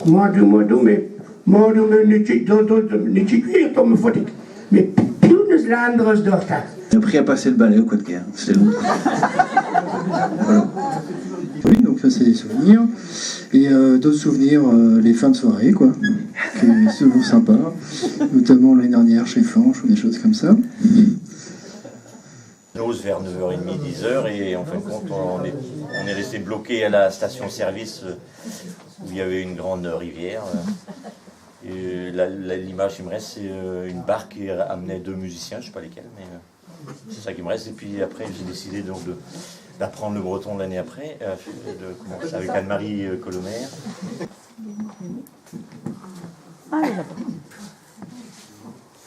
Modo, mais nicht queer, Tom Fotik. Mais Punes Landres d'Orta. J'ai appris à passer le balai au coup de guerre, c'était long. Voilà. Oui, donc ça c'est des souvenirs. Et d'autres souvenirs, les fins de soirée, quoi, qui est souvent sympa, notamment l'année dernière chez Flanche ou des choses comme ça. J'ose vers 9h30, 10h, et en fin de compte, on est resté bloqué à la station-service où il y avait une grande rivière. Et l'image qui me reste, c'est une barque qui amenait 2 musiciens, je ne sais pas lesquels, mais c'est ça qui me reste. Et puis après, j'ai décidé donc d'apprendre le breton l'année après, de commencer avec Anne-Marie Colomer.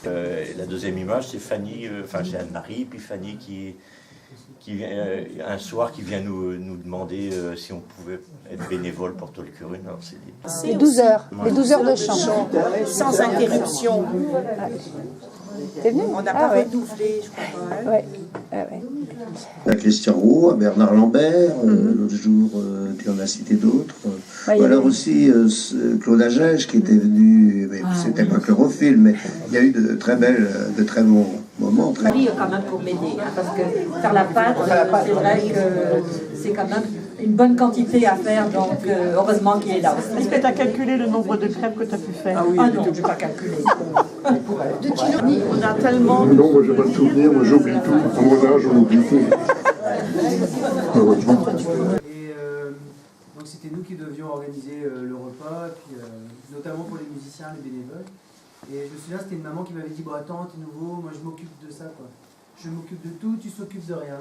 La deuxième image, c'est Fanny, c'est Anne-Marie, puis Fanny qui vient, un soir qui vient nous demander si on pouvait être bénévole pour Tolkurun. C'est 12 heures, les 12 heures de chant. Sans interruption. T'es venu? On n'a pas redoublé, je crois. Ouais. À Christian Roux, à Bernard Lambert, l'autre jour, tu en as cité d'autres. Ou alors aussi Claude Agege qui était venu, mais c'était pas chlorophylle, mais il y a eu de très bons moments. Oui, quand même pour m'aider, hein, parce que faire la pâte, c'est vrai que c'est quand même une bonne quantité à faire, donc heureusement qu'il est là aussi. Est-ce que tu as calculé le nombre de crêpes que tu as pu faire? Ah oui, non, je n'ai pas calculé. On a tellement... Non, moi j'ai pas de souvenir, moi j'oublie tout. À mon âge, on oublie tout. Heureusement. Et donc c'était nous qui devions organiser le repas, puis, notamment pour les musiciens, les bénévoles. Et je me souviens, c'était une maman qui m'avait dit, bon attends, t'es nouveau, moi je m'occupe de ça, quoi. Je m'occupe de tout, tu s'occupes de rien.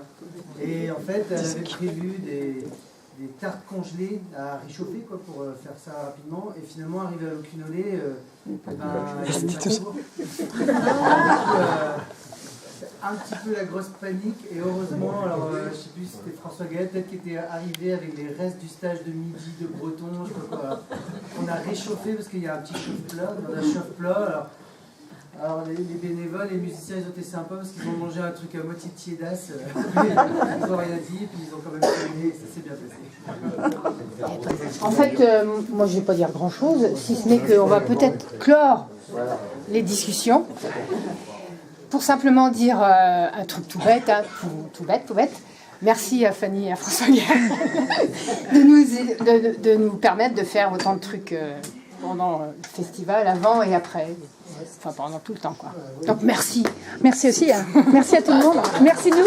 Et en fait, elle avait prévu des tartes congelées à réchauffer, quoi, pour faire ça rapidement. Et finalement, arrivé à l'Aucunolé, un petit peu la grosse panique. Et heureusement, alors je sais plus si c'était François Gaët peut-être qui était arrivé avec les restes du stage de midi de Breton, je sais pas quoi. On a réchauffé parce qu'il y a un petit chauffe-plat, dans un chauffe-plat. Alors les bénévoles, les musiciens, ils ont été sympas parce qu'ils ont mangé un truc à moitié tiédasse. Ils n'ont rien dit, puis ils ont quand même terminé, ça s'est bien passé. En fait, moi je ne vais pas dire grand-chose, si ce n'est qu'on va peut-être clore les discussions pour simplement dire un truc tout bête, hein, tout bête. Merci à Fanny et à François de nous permettre de faire autant de trucs pendant le festival, avant et après. Enfin, pendant tout le temps, quoi. Donc, merci. Merci aussi. Hein. Merci à tout le monde. Merci nous.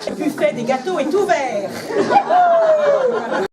Le buffet des gâteaux est ouvert.